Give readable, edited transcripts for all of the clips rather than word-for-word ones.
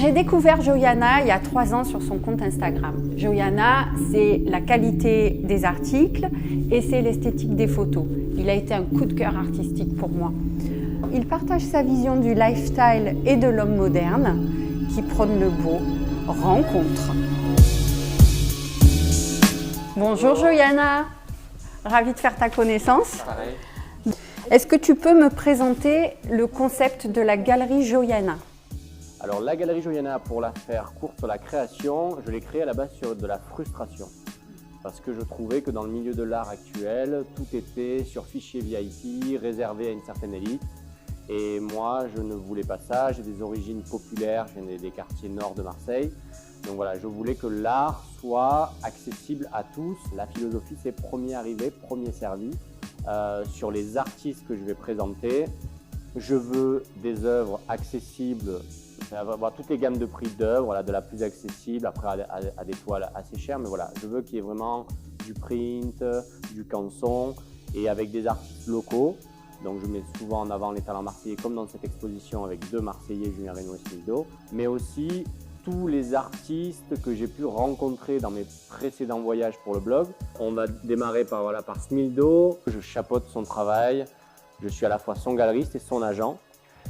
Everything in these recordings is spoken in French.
J'ai découvert Joyana il y a 3 ans sur son compte Instagram. Joyana, c'est la qualité des articles et c'est l'esthétique des photos. Il a été un coup de cœur artistique pour moi. Il partage sa vision du lifestyle et de l'homme moderne qui prône le beau. Rencontre. Bonjour Joyana, ravie de faire ta connaissance. Pareil. Est-ce que tu peux me présenter le concept de la galerie Joyana ? Alors la galerie Joyana, pour la faire courte sur la création, je l'ai créée à la base sur de la frustration. Parce que je trouvais que dans le milieu de l'art actuel, tout était sur fichier VIP, réservé à une certaine élite. Et moi, je ne voulais pas ça, j'ai des origines populaires, je viens des quartiers nord de Marseille. Donc voilà, je voulais que l'art soit accessible à tous. La philosophie, c'est premier arrivé, premier servi. Sur les artistes que je vais présenter, je veux des œuvres accessibles, avoir toutes les gammes de prix d'œuvres, voilà, de la plus accessible, après à des toiles assez chères, mais voilà, je veux qu'il y ait vraiment du print, du canson, et avec des artistes locaux. Donc je mets souvent en avant les talents marseillais, comme dans cette exposition avec 2 Marseillais, Julien Reynaud et Smildo, mais aussi tous les artistes que j'ai pu rencontrer dans mes précédents voyages pour le blog. On va démarrer par Smildo. Je chapeaute son travail, je suis à la fois son galeriste et son agent.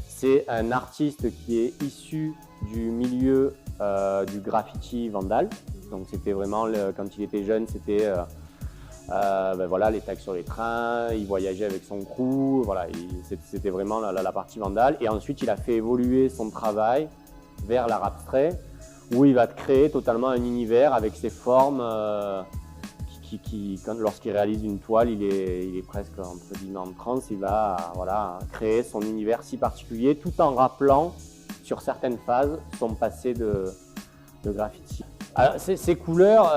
C'est un artiste qui est issu du milieu du graffiti vandal. Donc c'était vraiment, quand il était jeune, c'était les tags sur les trains, il voyageait avec son crew, voilà, c'était vraiment la partie vandale. Et ensuite, il a fait évoluer son travail vers l'art abstrait, où il va créer totalement un univers avec ses formes lorsqu'il réalise une toile, il est presque entre guillemets en transe, il va créer son univers si particulier, tout en rappelant sur certaines phases son passé de graffiti. Alors, ces couleurs,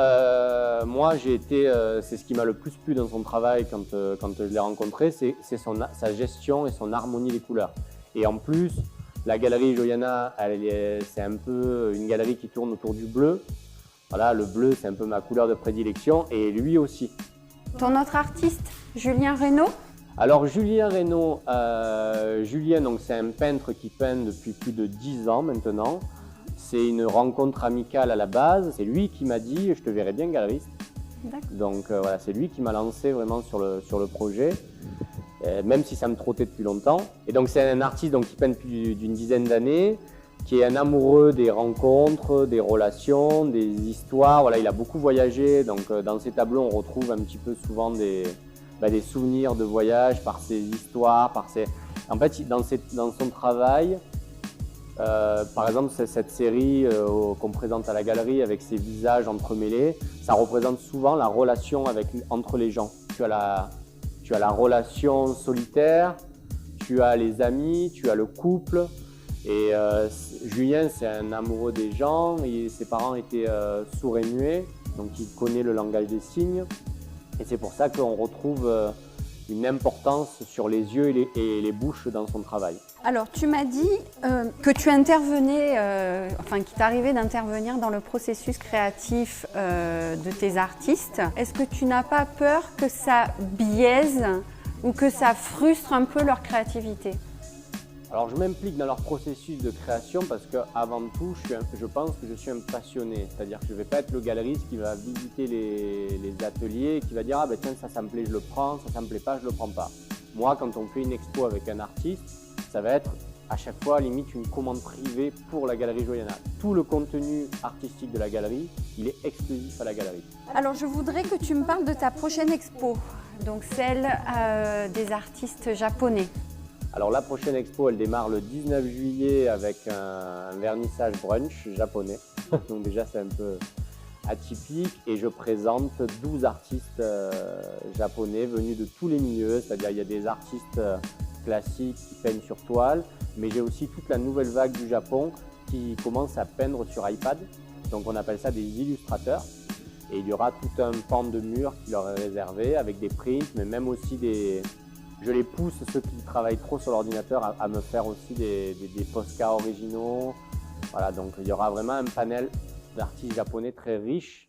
moi c'est ce qui m'a le plus plu dans son travail quand je l'ai rencontré, c'est sa gestion et son harmonie des couleurs. Et en plus, la galerie Joyana, c'est un peu une galerie qui tourne autour du bleu. Voilà, le bleu, c'est un peu ma couleur de prédilection, et lui aussi. Ton autre artiste, Julien Reynaud ? Alors Julien Reynaud, c'est un peintre qui peint depuis plus de 10 ans maintenant. C'est une rencontre amicale à la base. C'est lui qui m'a dit « je te verrai bien galeriste ». Donc voilà, c'est lui qui m'a lancé vraiment sur le projet, même si ça me trottait depuis longtemps. Et donc c'est un artiste qui peint depuis d'une dizaine d'années, qui est un amoureux des rencontres, des relations, des histoires. Voilà, il a beaucoup voyagé, donc dans ses tableaux on retrouve un petit peu souvent des souvenirs de voyage par ses histoires, En fait, dans son travail, par exemple cette série qu'on présente à la galerie avec ses visages entremêlés, ça représente souvent la relation entre les gens. Tu as la relation solitaire, tu as les amis, tu as le couple. Et Julien, c'est un amoureux des gens, ses parents étaient sourds et muets, donc il connaît le langage des signes. Et c'est pour ça qu'on retrouve une importance sur les yeux et les bouches dans son travail. Alors, tu m'as dit que tu intervenais, qu'il t'arrivait d'intervenir dans le processus créatif de tes artistes. Est-ce que tu n'as pas peur que ça biaise ou que ça frustre un peu leur créativité ? Alors je m'implique dans leur processus de création parce qu'avant tout, je pense que je suis un passionné. C'est-à-dire que je ne vais pas être le galeriste qui va visiter les ateliers et qui va dire « Ah ben tiens, ça me plaît, je le prends, ça me plaît pas, je le prends pas ». Moi, quand on fait une expo avec un artiste, ça va être à chaque fois limite une commande privée pour la galerie Joyana. Tout le contenu artistique de la galerie, il est exclusif à la galerie. Alors je voudrais que tu me parles de ta prochaine expo, donc celle des artistes japonais. Alors la prochaine expo, elle démarre le 19 juillet avec un vernissage brunch japonais. Donc déjà c'est un peu atypique et je présente 12 artistes japonais venus de tous les milieux, c'est-à-dire il y a des artistes classiques qui peignent sur toile, mais j'ai aussi toute la nouvelle vague du Japon qui commence à peindre sur iPad. Donc on appelle ça des illustrateurs. Et il y aura tout un pan de mur qui leur est réservé avec des prints, mais même aussi je les pousse, ceux qui travaillent trop sur l'ordinateur, à me faire aussi des postcards originaux. Voilà, donc il y aura vraiment un panel d'artistes japonais très riche